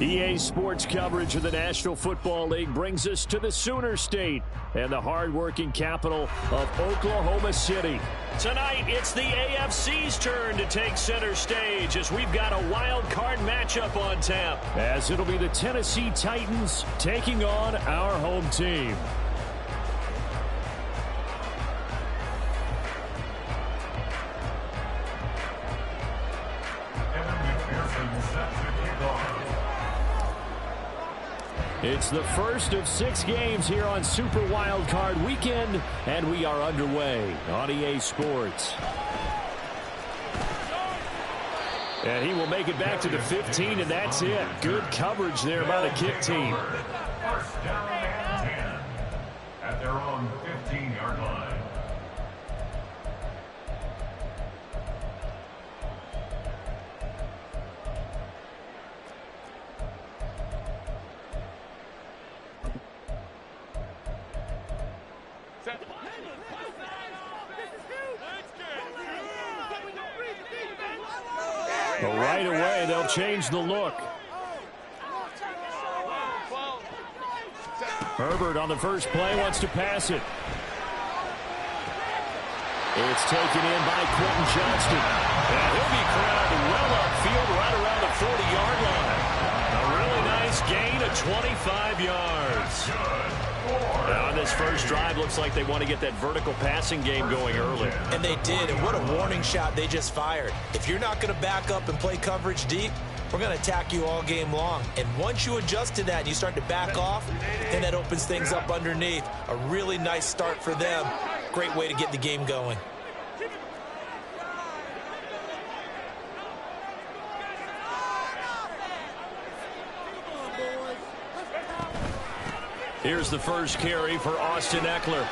EA Sports coverage of the National Football League brings us to the Sooner State and the hard-working capital of Oklahoma City. Tonight, it's the AFC's turn to take center stage as we've got a wild card matchup on tap. As it'll be the Tennessee Titans taking on our home team. It's the first of 6 games here on Super Wildcard Weekend, and we are underway on EA Sports. And he will make it back to the 15, and that's it. Good coverage there by the kick team. First down and 10 at their own 15-yard line. But right away, they'll change the look. Herbert on the first play wants to pass it. It's taken in by Quentin Johnston. And he'll be crowded well upfield right around the 40-yard line. A really nice gain of 25 yards. Now, this first drive looks like they want to get that vertical passing game going early. And they did, and what a warning shot they just fired. If you're not going to back up and play coverage deep, we're going to attack you all game long. And once you adjust to that and you start to back off, then that opens things up underneath. A really nice start for them. Great way to get the game going. Here's the first carry for Austin Eckler.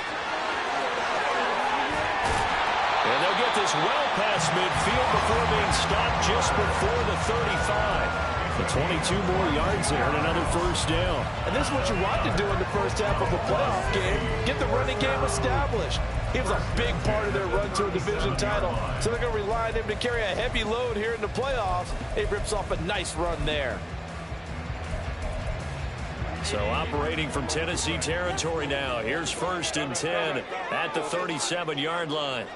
And they'll get this well past midfield before being stopped just before the 35. The 22 more yards there and another first down. And this is what you want to do in the first half of a playoff game. Get the running game established. He was a big part of their run to a division title. So they're going to rely on him to carry a heavy load here in the playoffs. He rips off a nice run there. So operating from Tennessee territory now. Here's first and 10 at the 37-yard line.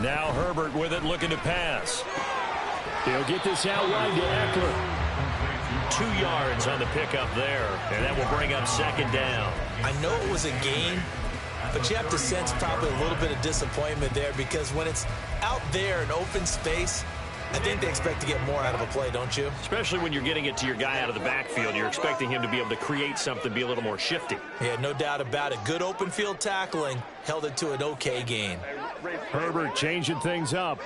Now Herbert with it, looking to pass. He'll get this out wide to Eckler. 2 yards on the pickup there, and that will bring up second down. I know it was a gain, but you have to sense probably a little bit of disappointment there because when it's out there in open space, I think they expect to get more out of a play, don't you? Especially when you're getting it to your guy out of the backfield. You're expecting him to be able to create something, be a little more shifty. Yeah, no doubt about it. Good open field tackling held it to an okay gain. Herbert changing things up.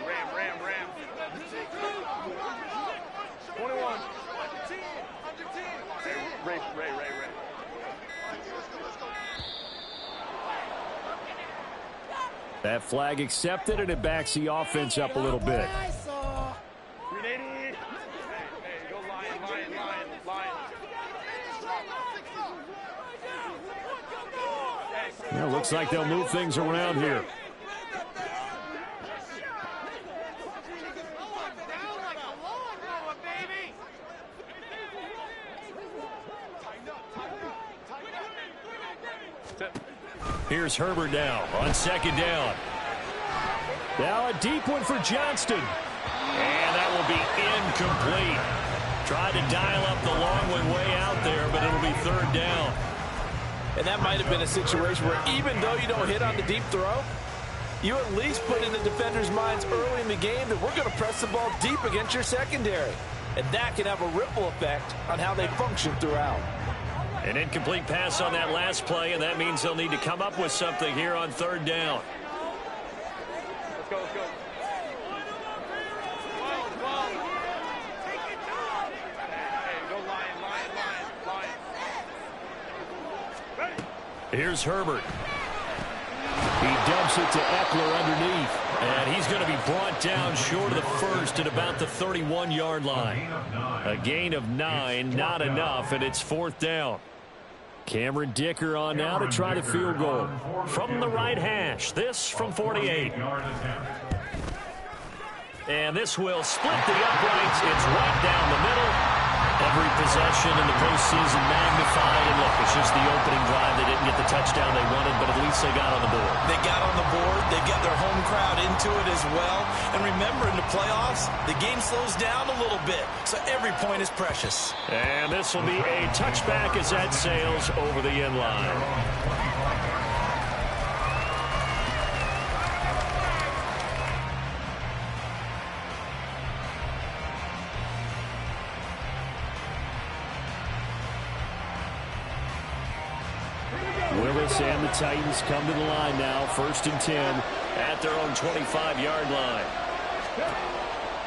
Ram. 21. Ray. That flag accepted, and it backs the offense up a little bit. Yeah, looks like they'll move things around here. Here's Herbert now on second down. Now a deep one for Johnston. And that will be incomplete. Tried to dial up the long one way out there, but it'll be third down. And that might have been a situation where even though you don't hit on the deep throw, you at least put in the defender's minds early in the game that we're going to press the ball deep against your secondary. And that can have a ripple effect on how they function throughout. An incomplete pass on that last play, and that means they'll need to come up with something here on third down. Let's go, let's go. Here's Herbert. He dumps it to Eckler underneath. And he's going to be brought down short of the first at about the 31-yard line. A gain of 9, not enough, and it's fourth down. Cameron Dicker on now to try the field goal. From the right hash, this from 48. And this will split the uprights. It's right down the middle. Every possession in the postseason magnified. And look, it's just the opening drive. They didn't get the touchdown they wanted, but at least they got on the board. They got on the board. They get their home crowd into it as well. And remember, in the playoffs, the game slows down a little bit, so every point is precious. And this will be a touchback as that sails over the end line. Willis and the Titans come to the line now. 1st and 10 at their own 25-yard line.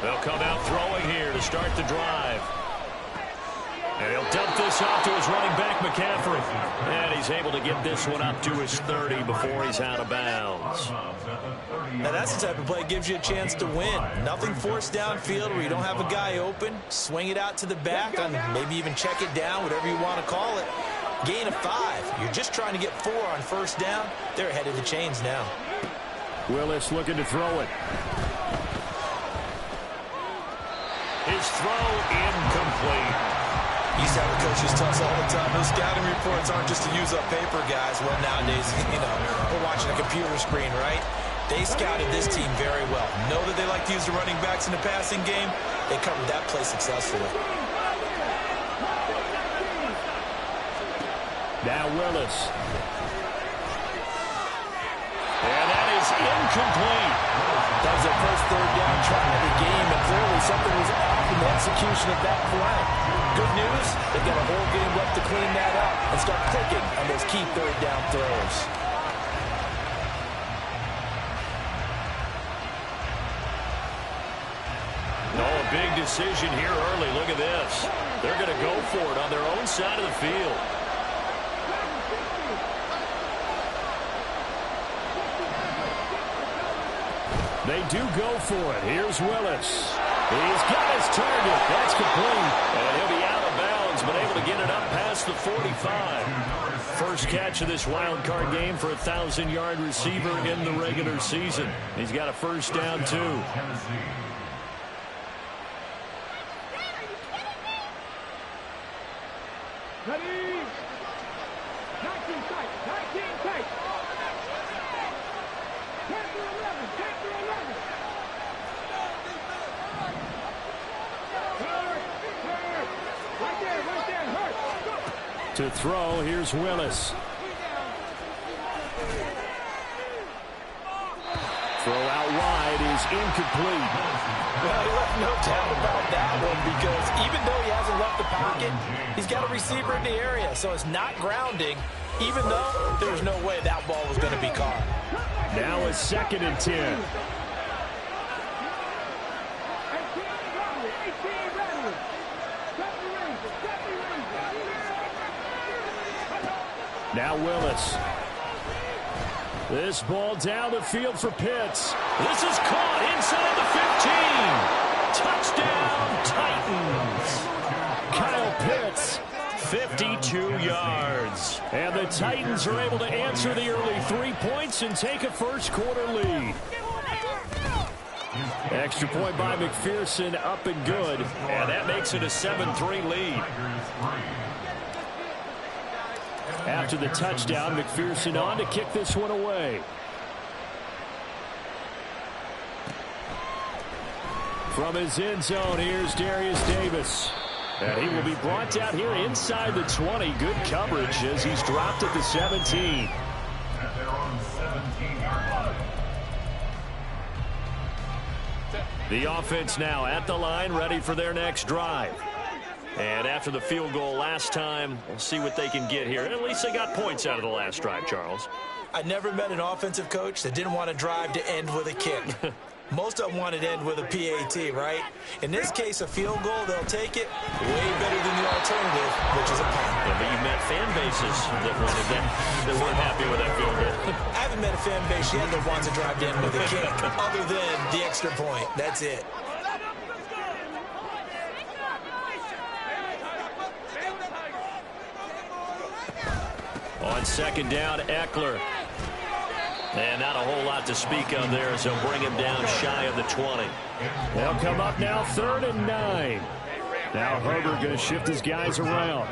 They'll come out throwing here to start the drive. And he'll dump this off to his running back, McCaffrey. And he's able to get this one up to his 30 before he's out of bounds. Now that's the type of play that gives you a chance to win. Nothing forced downfield where you don't have a guy open. Swing it out to the back, and maybe even check it down, whatever you want to call it. Gain of 5. You're just trying to get 4 on first down. They're ahead of the chains now. Willis looking to throw it. His throw incomplete. You used to have the coaches tell us all the time, those scouting reports aren't just to use up paper, guys. Well, nowadays, we're watching a computer screen, right? They scouted this team very well. Know that they like to use the running backs in the passing game. They covered that play successfully. Now Willis. And that is incomplete. That was their first third down try of the game, and clearly something was off in the execution of that play. Good news, they've got a whole game left to clean that up and start clicking on those key third down throws. A big decision here early. Look at this. They're going to go for it on their own side of the field. They do go for it. Here's Willis. He's got his target. That's complete. And he'll be out of bounds, but able to get it up past the 45. First catch of this wild card game for a 1,000-yard receiver in the regular season. He's got a first down, too. Ready? 19 tight. 19 tight. 10 to 11. 10 to 11. Right there. Hurt. To throw, here's Willis. Throw out wide is incomplete. Well, he left no doubt about that one, because even though he hasn't left the pocket, he's got a receiver in the area, so it's not grounding, even though there's no way that ball was going to be caught. Now a 2nd and 10. Now Willis. This ball down the field for Pitts. This is caught inside the 15. Touchdown, Titans. Kyle Pitts, 52 yards. And the Titans are able to answer the early 3 points and take a first-quarter lead. Extra point by McPherson, up and good. And that makes it a 7-3 lead. After the touchdown, McPherson on to kick this one away. From his end zone, here's Darius Davis. And he will be brought down here inside the 20. Good coverage as he's dropped at the 17. At their own 17-yard line. The offense now at the line, ready for their next drive. And after the field goal last time, we'll see what they can get here. At least they got points out of the last drive, Charles. I never met an offensive coach that didn't want to drive to end with a kick. Most of them wanted to end with a PAT, right? In this case, a field goal, they'll take it way better than the alternative, which is a punt. Yeah, but you met fan bases that wanted that weren't happy with that field goal. I haven't met a fan base yet that wants to drive to end with a kick, other than the extra point. That's it. On second down, Eckler. And not a whole lot to speak of there, so bring him down shy of the 20. They'll come up now 3rd and 9. Now Herbert going to shift his guys around.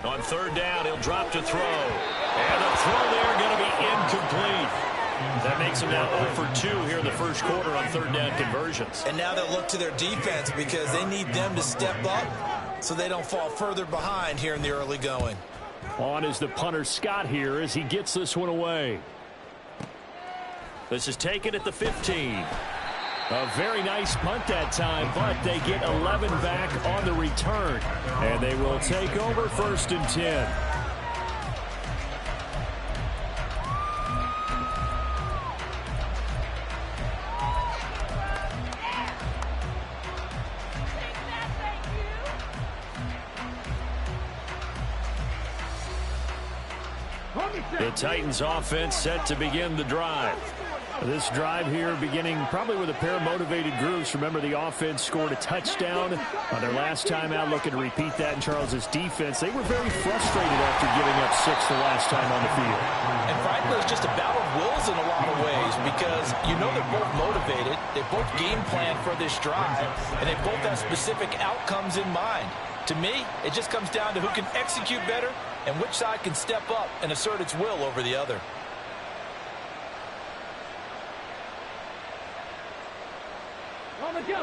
On 3rd down, he'll drop to throw. And the throw there going to be incomplete. That makes them now 0 for 2 here in the first quarter on 3rd down conversions. And now they'll look to their defense because they need them to step up so they don't fall further behind here in the early going. On is the punter Scott here as he gets this one away. This is taken at the 15. A very nice punt that time, but they get 11 back on the return. And they will take over 1st and 10. The Titans offense set to begin the drive. This drive here beginning probably with a pair of motivated groups. Remember, the offense scored a touchdown on their last time out, looking to repeat that in Charles's defense. They were very frustrated after giving up 6 the last time on the field. And frankly, it's just a battle of wills in a lot of ways because you know they're both motivated. They both game plan for this drive, and they both have specific outcomes in mind. To me, it just comes down to who can execute better and which side can step up and assert its will over the other.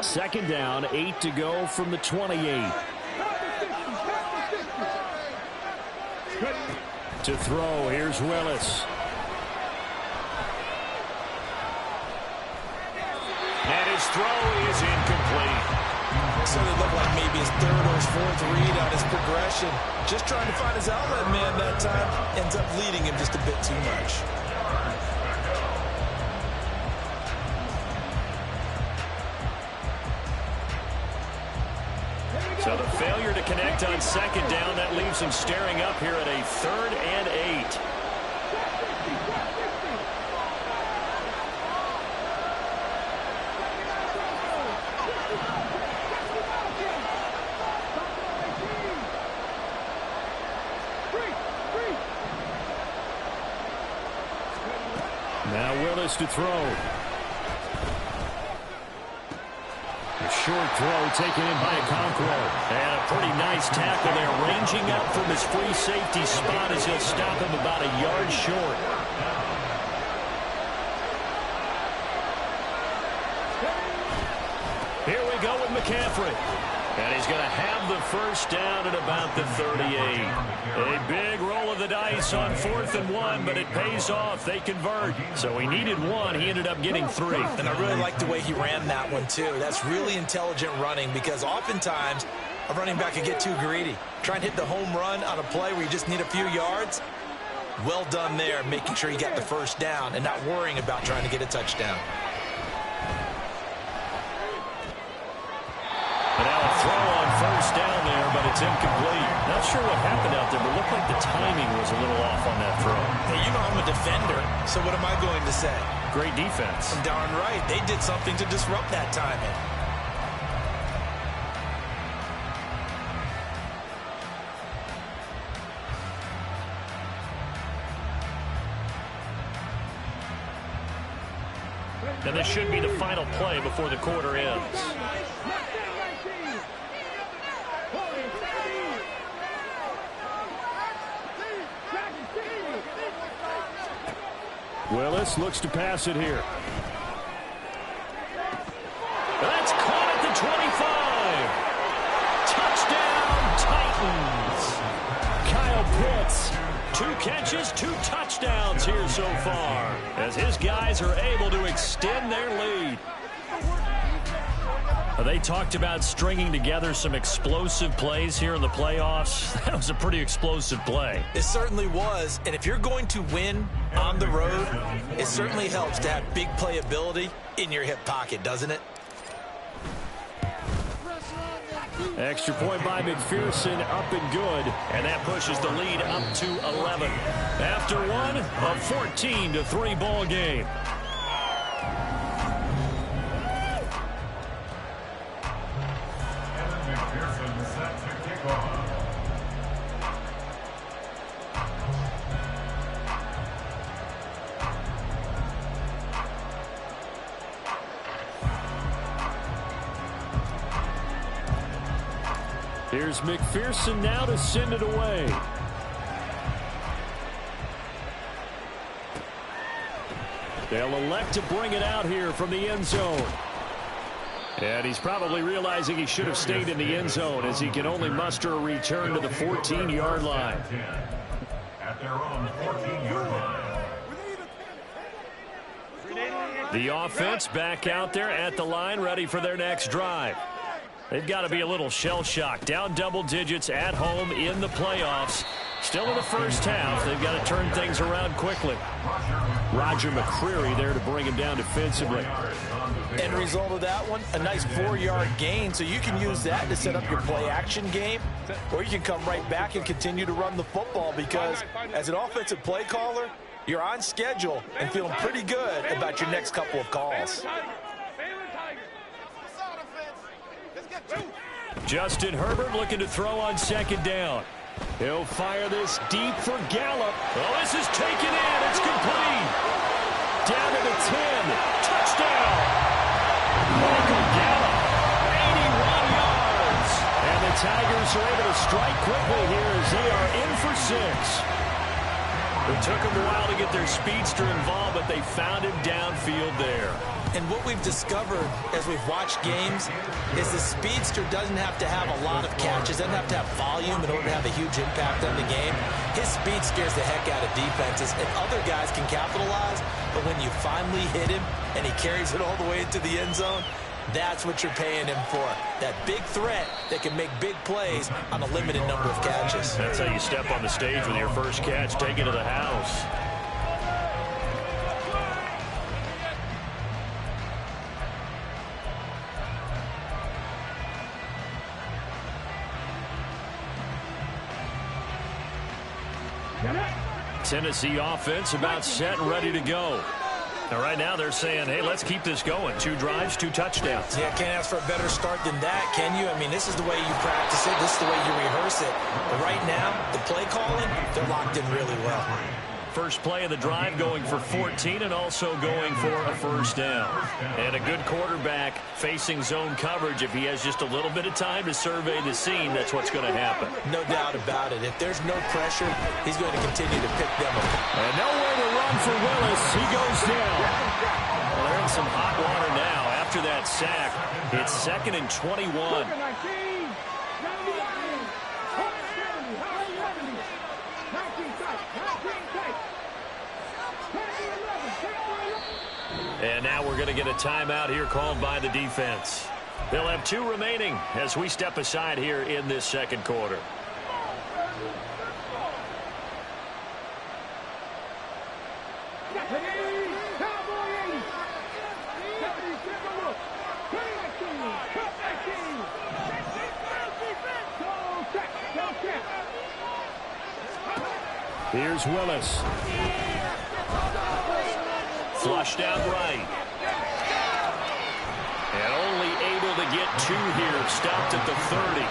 Second down, 8 to go from the 28. To throw, here's Willis. And his throw is incomplete. So it looked like maybe his 3rd or his 4th read on his progression. Just trying to find his outlet man that time. Ends up leading him just a bit too much. So the failure to connect on second down, that leaves him staring up here at a 3rd and 8. Now Willis to throw. A short throw taken in by Okonkwo. And a pretty nice tackle there, ranging up from his free safety spot as he'll stop him about a yard short. Here we go with McCaffrey. And he's going to have the first down at about the 38. A big roll of the dice on 4th and 1, but it pays off. They convert. So he needed 1. He ended up getting 3. And I really like the way he ran that one, too. That's really intelligent running because oftentimes a running back can get too greedy. Try and hit the home run on a play where you just need a few yards. Well done there, making sure you got the first down and not worrying about trying to get a touchdown. And now a throw on first down there, but it's incomplete. Not sure what happened out there, but it looked like the timing was a little off on that throw. Hey, you know I'm a defender, so what am I going to say? Great defense. And darn right, they did something to disrupt that timing. And this should be the final play before the quarter ends. Willis looks to pass it here. That's caught at the 25. Touchdown, Titans. Kyle Pitts, 2 catches, 2 touchdowns here so far, as his guys are able to extend their lead. They talked about stringing together some explosive plays here in the playoffs. That was a pretty explosive play. It certainly was, and if you're going to win on the road, it certainly helps to have big playability in your hip pocket, doesn't it? Extra point by McPherson, up and good, and that pushes the lead up to 11. After one, a 14-3 ball game. Here's McPherson now to send it away. They'll elect to bring it out here from the end zone. And he's probably realizing he should have stayed in the end zone, as he can only muster a return to the 14-yard line. At their own 14-yard line. The offense back out there at the line, ready for their next drive. They've got to be a little shell-shocked. Down double digits at home in the playoffs. Still in the first half. They've got to turn things around quickly. Roger McCreary there to bring him down defensively. End result of that one, a nice 4-yard gain. So you can use that to set up your play-action game, or you can come right back and continue to run the football, because as an offensive play caller, you're on schedule and feeling pretty good about your next couple of calls. Justin Herbert looking to throw on second down. He'll fire this deep for Gallup. Oh, this is taken in. It's complete. Down to the 10. Touchdown. Michael Gallup, 81 yards. And the Tigers are able to strike quickly here as they are in for 6. It took them a while to get their speedster involved, but they found him downfield there. And what we've discovered as we've watched games is the speedster doesn't have to have a lot of catches, doesn't have to have volume in order to have a huge impact on the game. His speed scares the heck out of defenses, and other guys can capitalize, but when you finally hit him and he carries it all the way into the end zone, that's what you're paying him for. That big threat that can make big plays on a limited number of catches. That's how you step on the stage with your first catch, take it to the house. Tennessee offense about set and ready to go. Now, right now they're saying, hey, let's keep this going. 2 drives, 2 touchdowns. Yeah, can't ask for a better start than that, can you? I mean, this is the way you practice it. This is the way you rehearse it. But right now, the play calling, they're locked in really well. First play of the drive going for 14 and also going for a first down. And a good quarterback facing zone coverage. If he has just a little bit of time to survey the scene, that's what's going to happen. No doubt about it. If there's no pressure, he's going to continue to pick them up. And nowhere to run for Willis. He goes down. Well, they're in some hot water now. After that sack, it's 2nd and 21. And now we're going to get a timeout here called by the defense. They'll have 2 remaining as we step aside here in this second quarter. Here's Willis. Flushed out right. And only able to get 2 here. Stopped at the 30.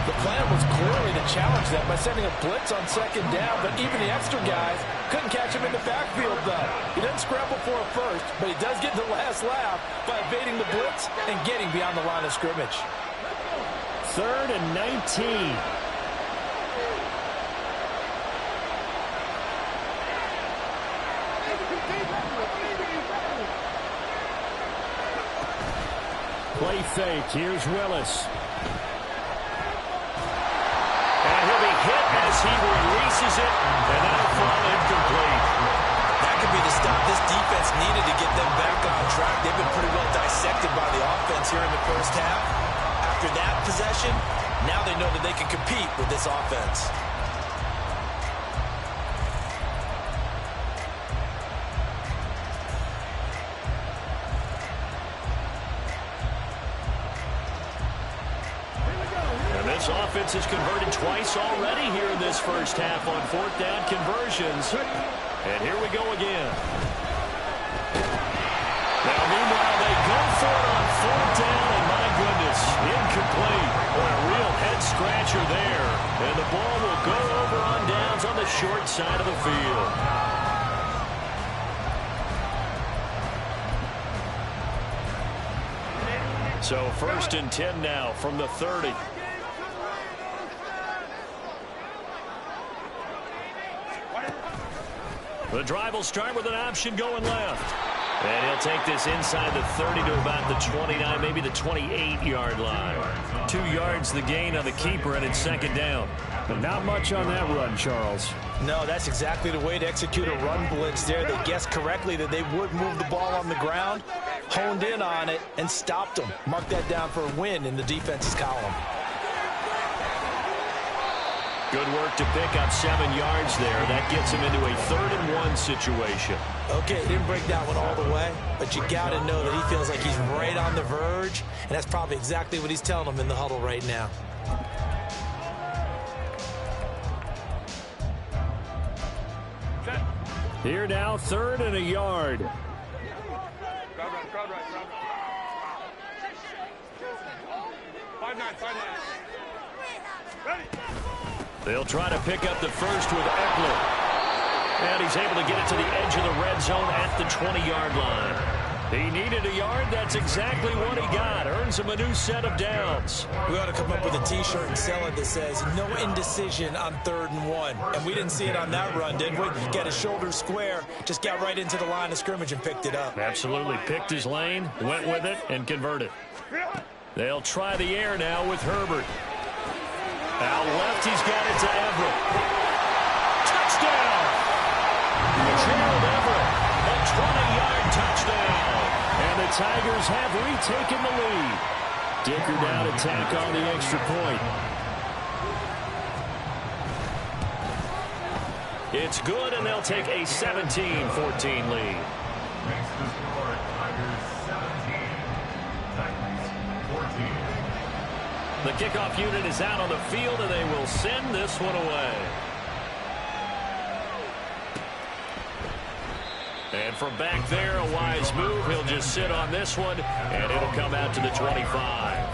The plan was clearly to challenge that by sending a blitz on second down, but even the extra guys couldn't catch him in the backfield, though. He doesn't scramble for a first, but he does get the last laugh by evading the blitz and getting beyond the line of scrimmage. 3rd and 19. Play fake. Here's Willis. And he'll be hit as he releases it, and that'll fall incomplete. That could be the stop this defense needed to get them back on track. They've been pretty well dissected by the offense here in the first half. After that possession, now they know that they can compete with this offense. This offense has converted twice already here in this first half on 4th down conversions. And here we go again. Now, meanwhile, they go for it on 4th down, and my goodness, incomplete. Boy, a real head-scratcher there. And the ball will go over on downs on the short side of the field. So 1st and 10 now from the 30. The drive will start with an option going left. And he'll take this inside the 30 to about the 29, maybe the 28-yard line. 2 yards the gain on the keeper, and it's 2nd down. But not much on that run, Charles. No, that's exactly the way to execute a run blitz there. They guessed correctly that they would move the ball on the ground, honed in on it, and stopped them. Mark that down for a win in the defense's column. Good work to pick up 7 yards there. That gets him into a 3rd and 1 situation. Okay, didn't break that one all the way, but you got to know that he feels like he's right on the verge, and that's probably exactly what he's telling them in the huddle right now. Here now, 3rd and a yard. They'll try to pick up the first with Eckler. And he's able to get it to the edge of the red zone at the 20-yard line. He needed a yard. That's exactly what he got. Earns him a new set of downs. We ought to come up with a T-shirt and sell it that says, no indecision on 3rd and 1. And we didn't see it on that run, did we? Got his shoulders square, just got right into the line of scrimmage and picked it up. Absolutely. Picked his lane, went with it, and converted. They'll try the air now with Herbert. Out left, he's got it to Everett. Touchdown! Gerald Everett, a 20-yard touchdown. And the Tigers have retaken the lead. Dicker down to tack on the extra point. It's good, and they'll take a 17-14 lead. Makes the score Tigers 17, Titans 14. The kickoff unit is out on the field, and they will send this one away. And from back there, a wise move. He'll just sit on this one, and it'll come out to the 25.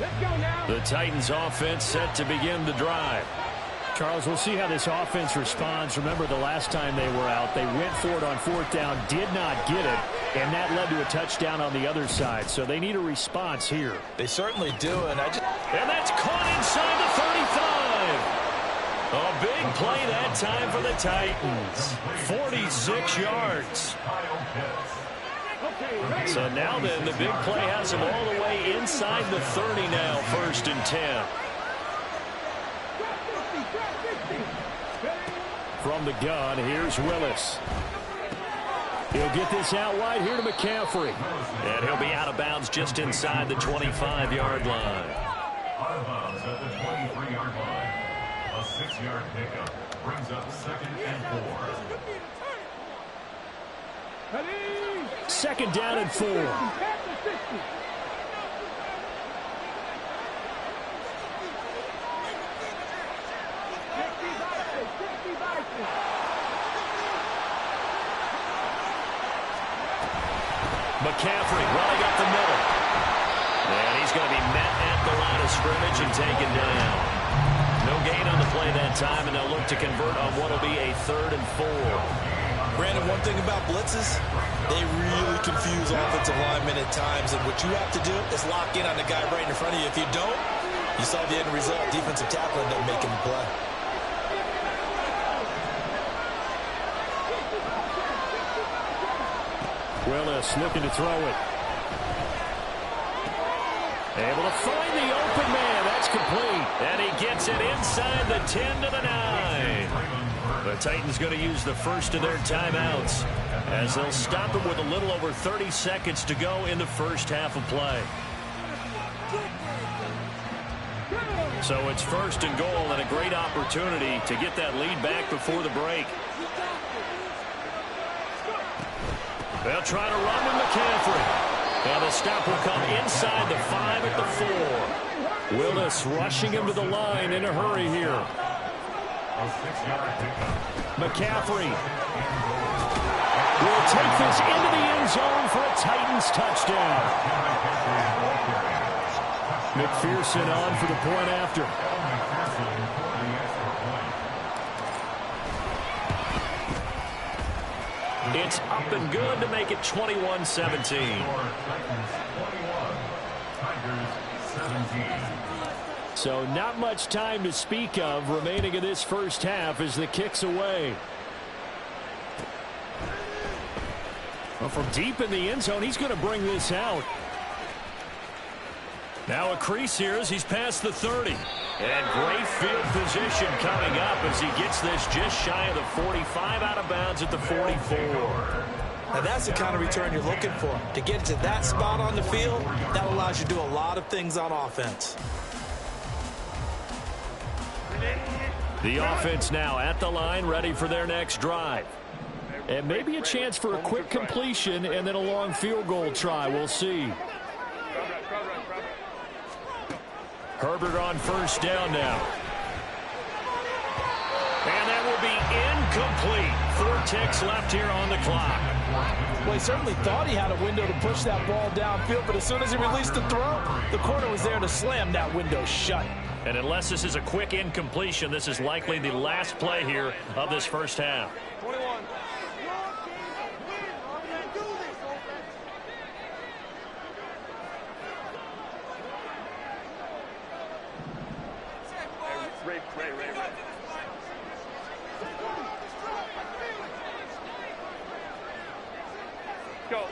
Let's go now. The Titans offense set to begin the drive. Charles, we'll see how this offense responds. Remember, the last time they were out, they went for it on 4th down, did not get it, and that led to a touchdown on the other side. So they need a response here. They certainly do, and that's caught inside the 35. A big play that time for the Titans. 46 yards. So now then, the big play has him all the way inside the 30 now, 1st and 10. From the gun, here's Willis. He'll get this out wide here to McCaffrey. And he'll be out of bounds just inside the 25-yard line. Out of bounds at the 23-yard line. A 6-yard pickup brings up 2nd and 4. 2nd down and 4. McCaffrey running up the middle. And he's going to be met at the line of scrimmage and taken down. No gain on the play that time, and they'll look to convert on what will be a 3rd and 4. Brandon, one thing about blitzes, they really confuse offensive linemen at times, and what you have to do is lock in on the guy right in front of you. If you don't, you saw the end result. Defensive tackle ended up making the play. Willis looking to throw it. Able to find the open man. That's complete. And he gets it inside the 10 to the 9. The Titans going to use the first of their timeouts as they'll stop him with a little over 30 seconds to go in the first half of play. So it's 1st and goal and a great opportunity to get that lead back before the break. They'll try to run with McCaffrey. And the stop will come inside the 5 at the 4. Willis rushing him to the line in a hurry here. McCaffrey will take this into the end zone for a Titans touchdown. McPherson on for the point after. It's up and good to make it 21-17. So not much time to speak of remaining in this first half as the kick's away. Well, from deep in the end zone, he's going to bring this out. Now a crease here as he's past the 30. And great field position coming up as he gets this just shy of the 45 out of bounds at the 44. Now that's the kind of return you're looking for. To get to that spot on the field, that allows you to do a lot of things on offense. The offense now at the line, ready for their next drive. And maybe a chance for a quick completion and then a long field goal try. We'll see. Herbert on first down now. And that will be incomplete. 4 ticks left here on the clock. Well, he certainly thought he had a window to push that ball downfield, but as soon as he released the throw, the corner was there to slam that window shut. And unless this is a quick incompletion, this is likely the last play here of this first half. 21. Ray. Go.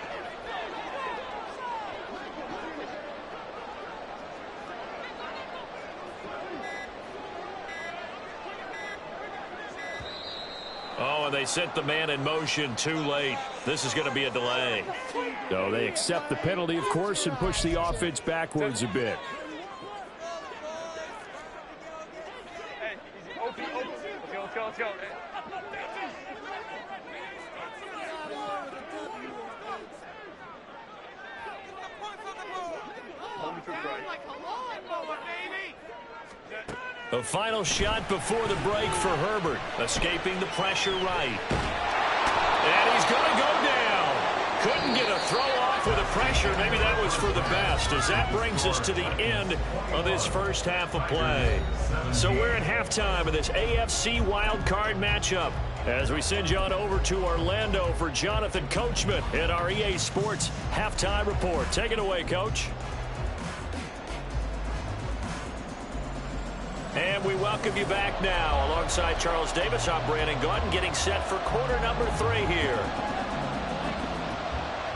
Oh, and they sent the man in motion too late. This is going to be a delay. So they accept the penalty, of course, and push the offense backwards a bit. Let's go. The final shot before the break for Herbert, escaping the pressure right. And he's going to go down. Couldn't get a throw off with the pressure. Maybe that was for the best, as that brings us to the end of this first half of play. So we're at halftime of this AFC wildcard matchup as we send you on over to Orlando for Jonathan Coachman in our EA Sports halftime report. Take it away, Coach. And we welcome you back now. Alongside Charles Davis, I'm Brandon Gaudin, getting set for quarter number 3 here.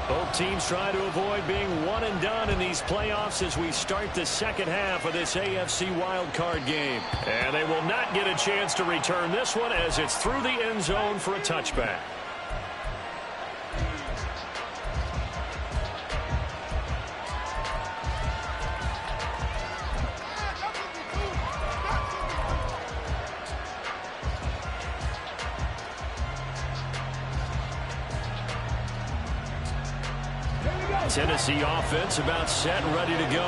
Both teams trying to avoid being one and done in these playoffs as we start the second half of this AFC wildcard game. And they will not get a chance to return this one as it's through the end zone for a touchback. Tennessee offense about set and ready to go.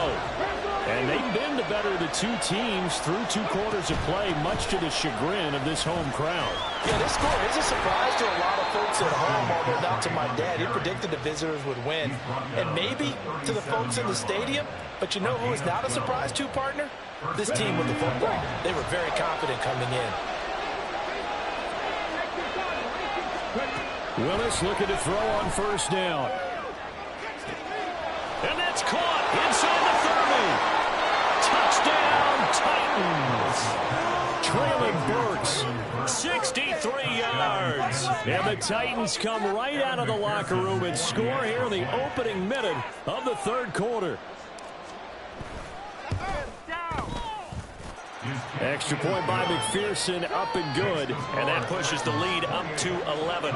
And they've been the better of the two teams through 2 quarters of play, much to the chagrin of this home crowd. Yeah, this score is a surprise to a lot of folks at home, although not to my dad. He predicted the visitors would win. And maybe to the folks in the stadium. But you know who is not a surprise to, partner? This team with the football. They were very confident coming in. Willis looking to throw on first down. And that's caught inside the 30. Touchdown, Titans. Traylon Burks, 63 yards. And the Titans come right out of the locker room and score here in the opening minute of the 3rd quarter. Extra point by McPherson, up and good. And that pushes the lead up to 11.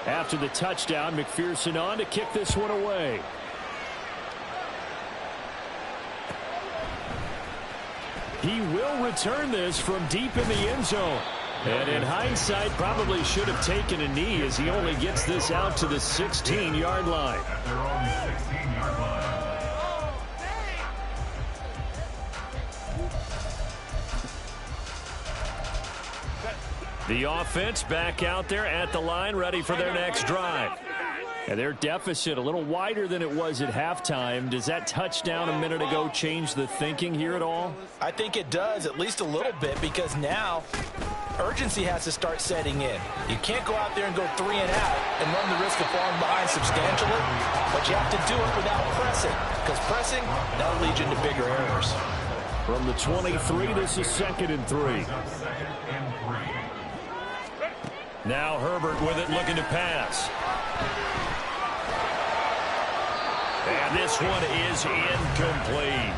After the touchdown, McPherson on to kick this one away. He will return this from deep in the end zone. And in hindsight, probably should have taken a knee as he only gets this out to the 16-yard line. At their own 16-yard line. The offense back out there at the line, ready for their next drive. And their deficit a little wider than it was at halftime. Does that touchdown a minute ago change the thinking here at all? I think it does, at least a little bit, because now urgency has to start setting in. You can't go out there and go 3 and out and run the risk of falling behind substantially, but you have to do it without pressing, because pressing, that'll lead you into bigger errors. From the 23, this is 2nd and 3. Now Herbert with it, looking to pass. And this one is incomplete.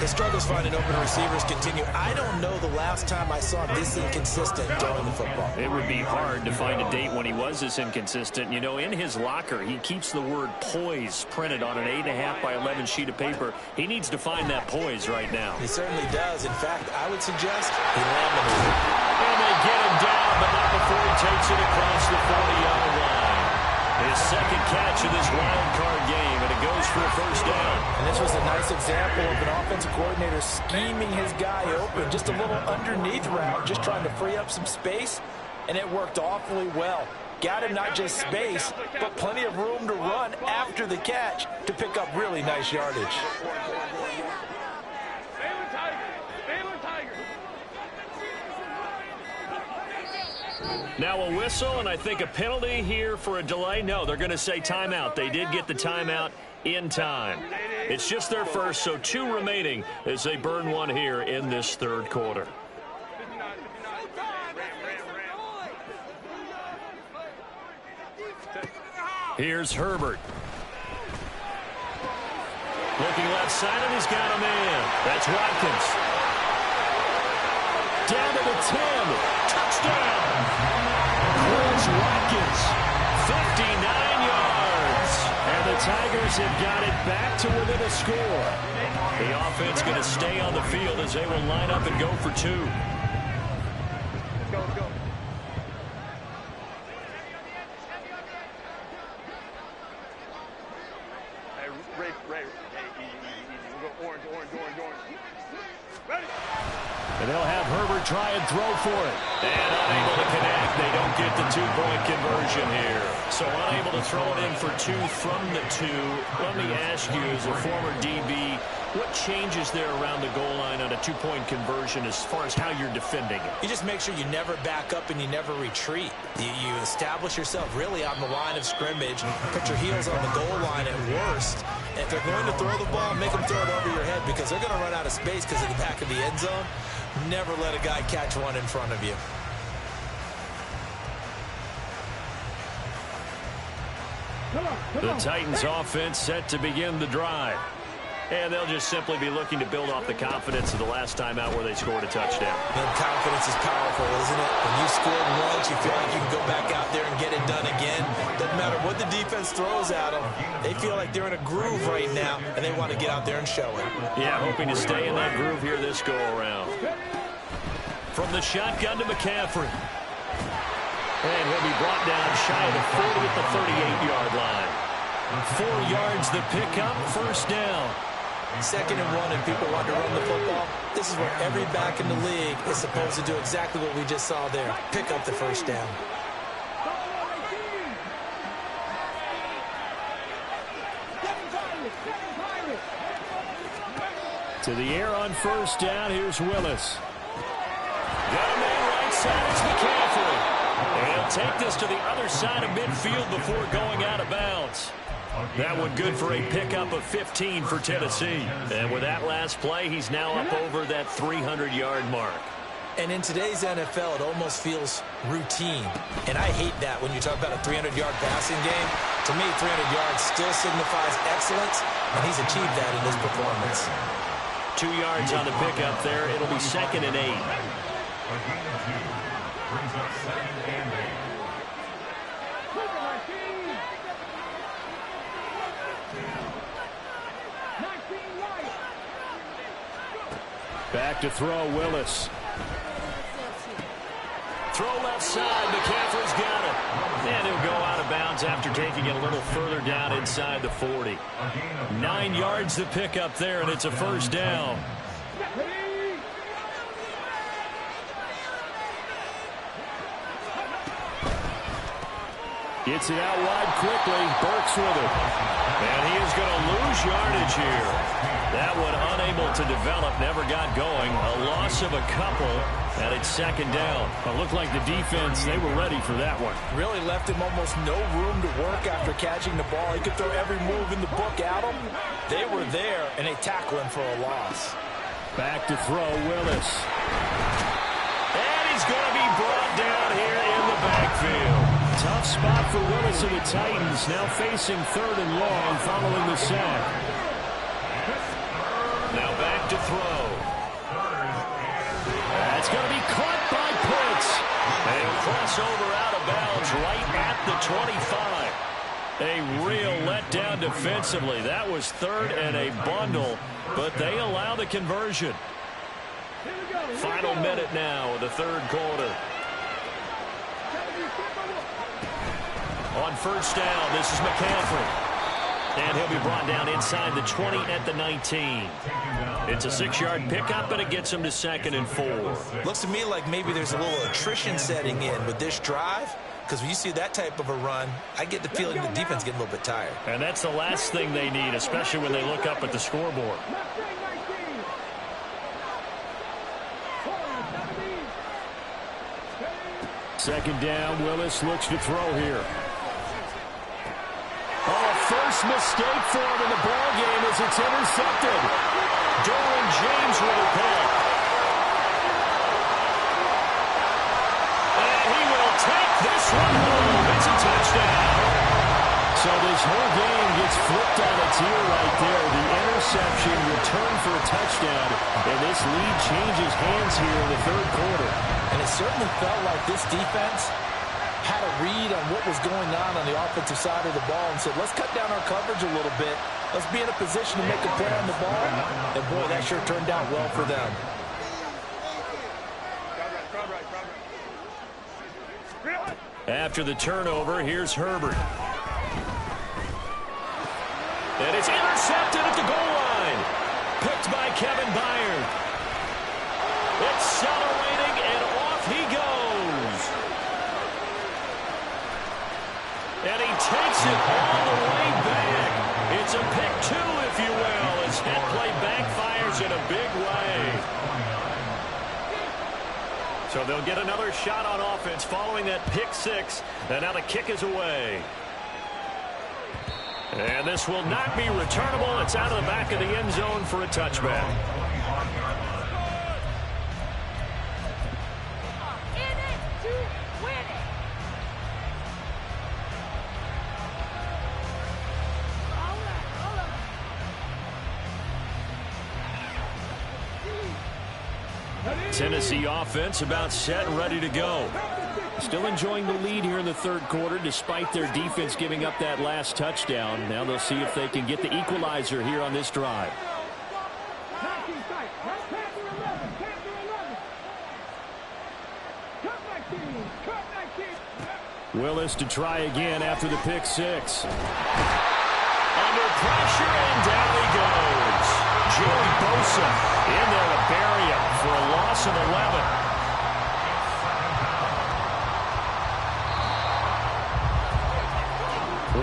His struggles finding open receivers continue. I don't know the last time I saw him this inconsistent throwing the football. It would be hard to find a date when he was this inconsistent. You know, in his locker, he keeps the word poise printed on an 8.5 by 11 sheet of paper. He needs to find that poise right now. He certainly does. In fact, I would suggest he laminated it. And they get him down, but not before he takes it across the 40-yard line. His 2nd catch of this wild card game, and it goes for a first down. And this was a nice example of an offensive coordinator scheming his guy open. Just a little underneath route, just trying to free up some space, and it worked awfully well. Got him not just space, but plenty of room to run after the catch to pick up really nice yardage. Now a whistle, and I think a penalty here for a delay. No, they're going to say timeout. They did get the timeout in time. It's just their first, so 2 remaining as they burn one here in this 3rd quarter. Here's Herbert. Looking left side, and he's got a man. That's Watkins. Down to the 10. Touchdown. Chris Watkins, 59 yards. And the Tigers have got it back to within a score. The offense going to stay on the field as they will line up and go for 2. Let's go, let's go. Hey, Ray. Hey, easy. We'll go orange. Ready? And they'll have Herbert try and throw for it. And unable to connect. They don't get the 2-point conversion here. So unable to throw it in for 2 from the 2. Let me ask you, as a former DB, what changes there around the goal line on a 2-point conversion as far as how you're defending it? You just make sure you never back up and you never retreat. You establish yourself really on the line of scrimmage, put your heels on the goal line at worst. And if they're going to throw the ball, make them throw it over your head because they're going to run out of space because of the back of the end zone. Never let a guy catch one in front of you. The Titans offense set to begin the drive. And they'll just simply be looking to build off the confidence of the last time out where they scored a touchdown. And confidence is powerful, isn't it? When you scored once, you feel like you can go back out there and get it done again. Doesn't matter what the defense throws at them. They feel like they're in a groove right now, and they want to get out there and show it. Yeah, hoping to stay in that groove here this go-around. From the shotgun to McCaffrey. And he'll be brought down shy of the 40 at the 38-yard line. 4 yards the pickup, first down. 2nd and 1 and people want to run the football. This is where every back in the league is supposed to do exactly what we just saw there. Pick up the first down. To the air on first down, here's Willis. Got a man right side, it's McCaffrey. And he'll take this to the other side of midfield before going out of bounds. That one good for a pickup of 15 for Tennessee. And with that last play, he's now up over that 300-yard mark. And in today's NFL, it almost feels routine. And I hate that when you talk about a 300-yard passing game. To me, 300 yards still signifies excellence, and he's achieved that in this performance. 2 yards on the pickup there. It'll be 2nd and 8. A gain of 2 brings up 2nd and 8. Back to throw, Willis. Throw left side, McCaffrey's got it. And he'll go out of bounds after taking it a little further down inside the 40. 9 yards to pick up there, and it's a first down. Gets it out wide quickly. Burks with it. And he is going to lose yardage here. That one unable to develop, never got going. A loss of a couple, and it's 2nd down. It looked like the defense, they were ready for that one. Really left him almost no room to work after catching the ball. He could throw every move in the book at him. They were there, and they tackle him for a loss. Back to throw, Willis. And he's going to be brought down here in the backfield. Tough spot for Willis and the Titans, now facing 3rd and long following the sack. Now back to throw. That's going to be caught by Pitts. And he'll cross over out of bounds right at the 25. A real letdown defensively. That was 3rd and a bundle, but they allow the conversion. Final minute now of the 3rd quarter. On first down, this is McCaffrey. And he'll be brought down inside the 20 at the 19. It's a 6-yard pickup, but it gets him to 2nd and 4. Looks to me like maybe there's a little attrition setting in with this drive, because when you see that type of a run, I get the feeling the defense getting a little bit tired. And that's the last thing they need, especially when they look up at the scoreboard. Second down, Willis looks to throw here. First mistake for him in the ball game as it's intercepted. Derwin James with a pick. And he will take this one home. It's a touchdown. So this whole game gets flipped on its ear right there. The interception returned for a touchdown, and this lead changes hands here in the 3rd quarter. And it certainly felt like this defense had a read on what was going on the offensive side of the ball and said, let's cut down our coverage a little bit. Let's be in a position to make a play on the ball. And, boy, that sure turned out well for them. After the turnover, here's Herbert. And it's intercepted at the goal line. Picked by Kevin Byard. Accelerating, and off he goes. And he takes it all the way back. It's a pick 2, if you will, as that play backfires in a big way. So they'll get another shot on offense following that pick 6. And now the kick is away. And this will not be returnable. It's out of the back of the end zone for a touchback. Tennessee offense about set and ready to go. Still enjoying the lead here in the 3rd quarter despite their defense giving up that last touchdown. Now they'll see if they can get the equalizer here on this drive. Willis to try again after the pick 6. under pressure, and down he goes. Joey Bosa in there to bury him for a loss of 11.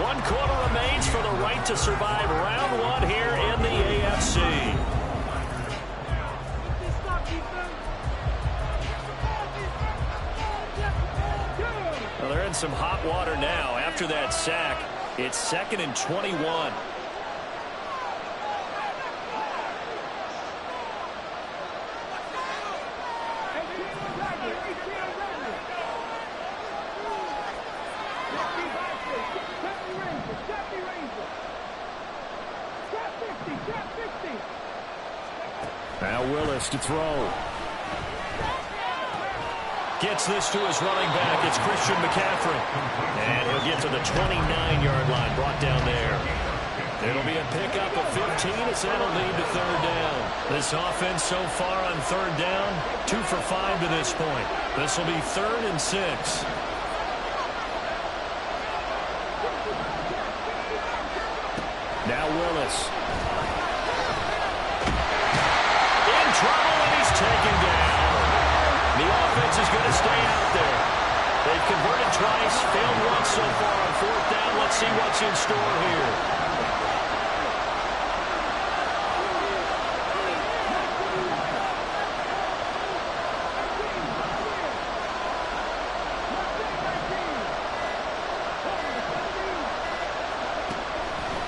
One quarter remains for the right to survive round one here in the AFC. Well, they're in some hot water now. After that sack, it's 2nd and 21. Now Willis to throw. Gets this to his running back. It's Christian McCaffrey. And he'll get to the 29-yard line, brought down there. It'll be a pickup of 15 as that'll lead to 3rd down. This offense so far on 3rd down, 2 for 5 to this point. This will be 3rd and 6. Now Willis. In trouble, and he's taken down. The offense is going to stay out there. They've converted twice, failed once so far on 4th down. Let's see what's in store here.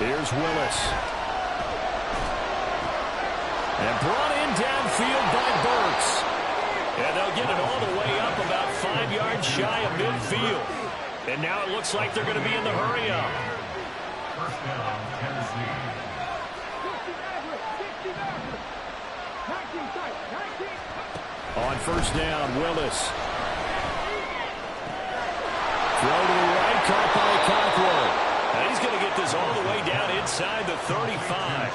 Here's Willis. And brought in downfield by Burks. And they'll get it all the way up about 5 yards shy of midfield. And now it looks like they're going to be in the hurry up. First down, Tennessee. On 1st down, Willis. Throw to the right, caught by Conklin. And he's going to get this all the way down inside the 35.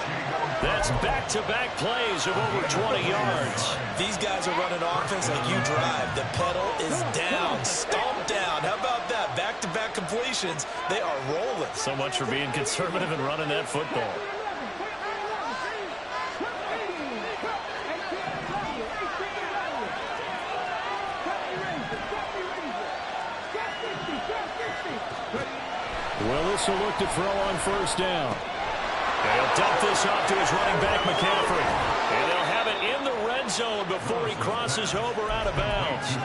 That's back-to-back plays of over 20 yards. These guys are running offense like you drive. The pedal is down, stomped down. How about that? Back-to-back completions. They are rolling. So much for being conservative and running that football. Willis will look to throw on 1st down. They'll dump this off to his running back, McCaffrey. And they'll have it in the red zone before he crosses over out of bounds.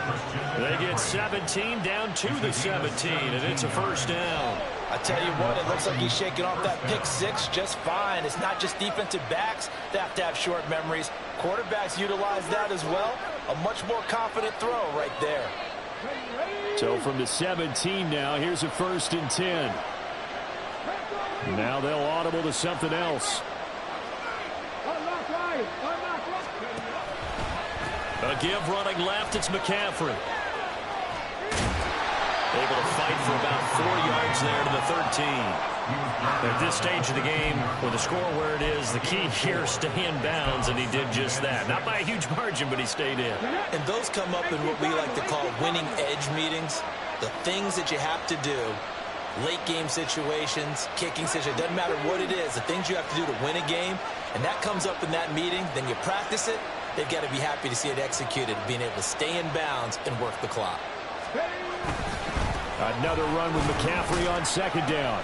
They get 17 down to the 17, and it's a 1st down. I tell you what, it looks like he's shaking off that pick 6 just fine. It's not just defensive backs that have to have short memories. Quarterbacks utilize that as well. A much more confident throw right there. So from the 17 now, here's a 1st and 10. Now they'll audible to something else. A give running left, it's McCaffrey. Able to fight for about 4 yards there to the 13. At this stage of the game, with the score where it is, the key here is stay in bounds, and he did just that. Not by a huge margin, but he stayed in. And those come up in what we like to call winning edge meetings. The things that you have to do, late game situations, kicking situations, doesn't matter what it is, the things you have to do to win a game, and that comes up in that meeting, then you practice it, they've got to be happy to see it executed, being able to stay in bounds and work the clock. Another run with McCaffrey on 2nd down.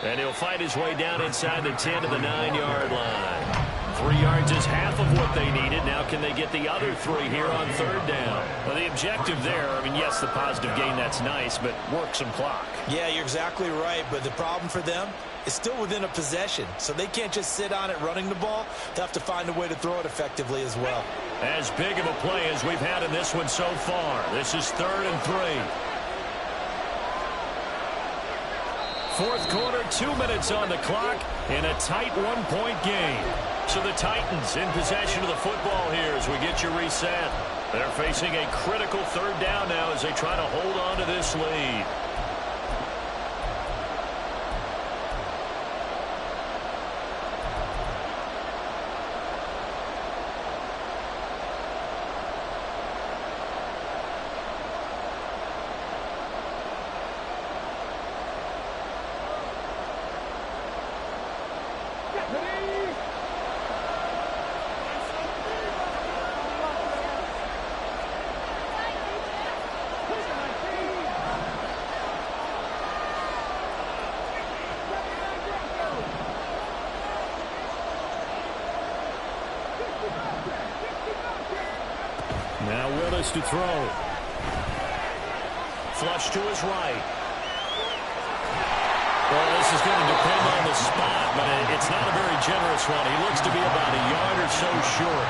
And he'll fight his way down inside the 10 to the 9-yard line. 3 yards is half of what they needed. Now can they get the other 3 here on 3rd down? Well, the objective there, I mean, yes, the positive gain, that's nice, but work some clock. Yeah, you're exactly right, but the problem for them is still within a possession, so they can't just sit on it running the ball. They have to find a way to throw it effectively as well. As big of a play as we've had in this one so far. This is 3rd and 3. 4th quarter, 2 minutes on the clock in a tight 1-point game. So the Titans in possession of the football here as we get you reset. They're facing a critical 3rd down now as they try to hold on to this lead. Now Willis to throw. Flush to his right. Well, this is going to depend on the spot, but it's not a very generous one. He looks to be about a yard or so short.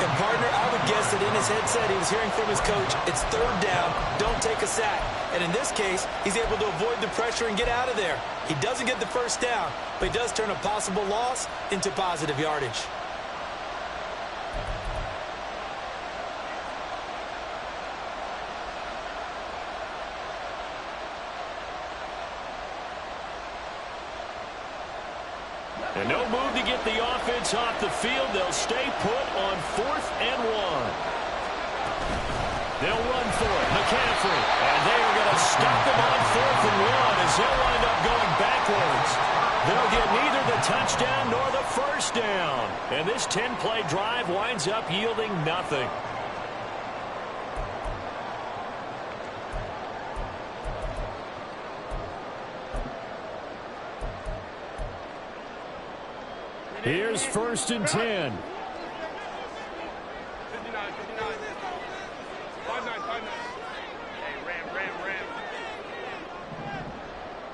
And, partner, I would guess that in his headset he was hearing from his coach, it's third down, don't take a sack. And in this case, he's able to avoid the pressure and get out of there. He doesn't get the first down, but he does turn a possible loss into positive yardage. And no move to get the offense off the field. They'll stay put on 4th and 1. They'll run for it. McCaffrey. And they are going to stop them on 4th and 1 as they'll wind up going backwards. They'll get neither the touchdown nor the first down. And this 10-play drive winds up yielding nothing. Here's 1st and 10. 59, 59. 59, 59. Hey, Ram.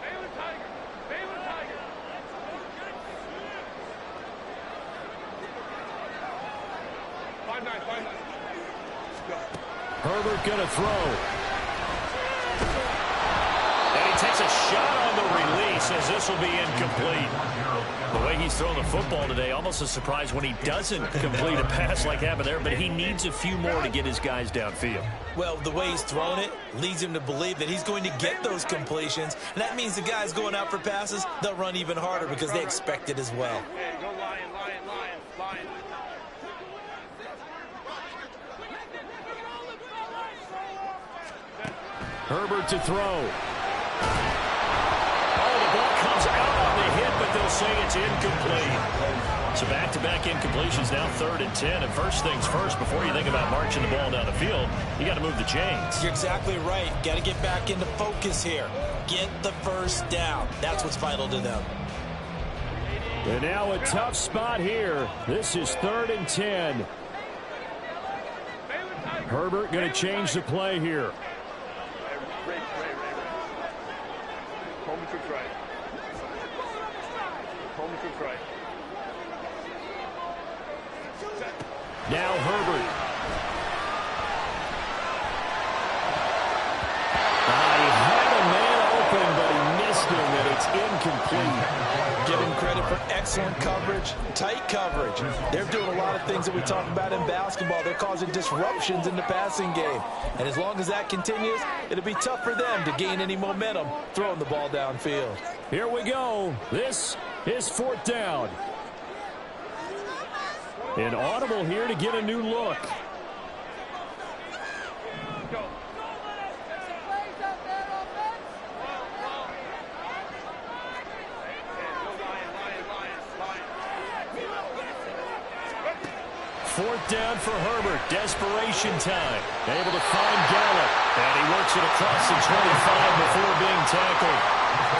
Baylor Tiger. Five nine. Herbert going to throw. And he takes a shot on the release as this will be incomplete. The way he's thrown the football today, almost a surprise when he doesn't complete a pass like happened there, but he needs a few more to get his guys downfield. Well, the way he's thrown it leads him to believe that he's going to get those completions, and that means the guys going out for passes, they'll run even harder because they expect it as well. Hey, go Lion. Herbert to throw. But they'll say it's incomplete. So back-to-back incompletions, now 3rd and 10. And first things first, before you think about marching the ball down the field, you got to move the chains. You're exactly right. Got to get back into focus here. Get the first down. That's what's vital to them. And now a tough spot here. This is 3rd and 10. Herbert going to change the play here. Ray. Home to right. Now Herbert. He had a man open, but he missed him, and it's incomplete. Give him credit for excellent coverage, tight coverage. They're doing a lot of things that we talk about in basketball. They're causing disruptions in the passing game. And as long as that continues, it'll be tough for them to gain any momentum throwing the ball downfield. Here we go. This is 4th down. An audible here to get a new look. Go. 4th down for Herbert. Desperation time. Able to find Gallup. And he works it across the 25 before being tackled.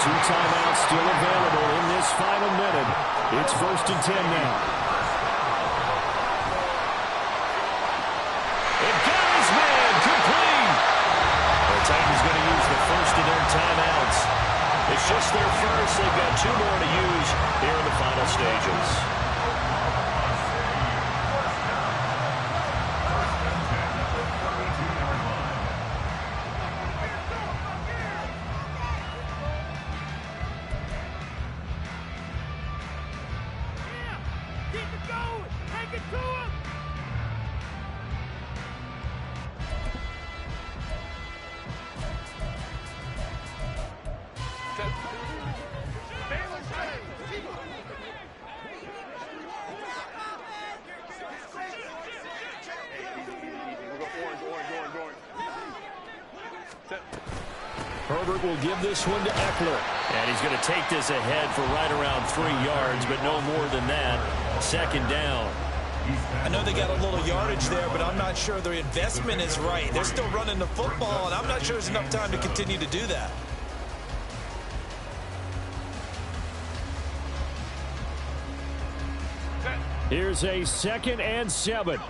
2 timeouts still available in this final minute. It's 1st and 10 now. And got his man complete. The Titans going to use the first of their timeouts. It's just their first. They've got 2 more to use here in the final stages. Herbert will give this one to Eckler. And he's going to take this ahead for right around 3 yards, but no more than that. Second down. I know they got a little yardage there, but I'm not sure their investment is right. They're still running the football, and I'm not sure there's enough time to continue to do that. Here's a 2nd and 7.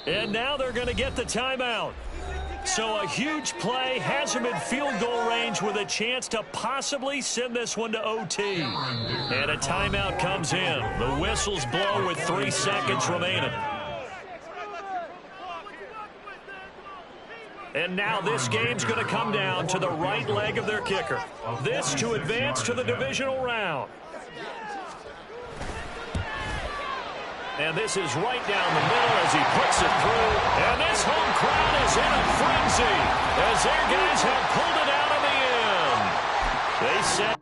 And now they're going to get the timeout. So a huge play has him in field goal range with a chance to possibly send this one to OT. And a timeout comes in. The whistles blow with 3 seconds remaining. And now this game's going to come down to the right leg of their kicker. This to advance to the divisional round. And this is right down the middle as he puts it through. And this home crowd is in a frenzy as their guys have pulled it out of the end. They set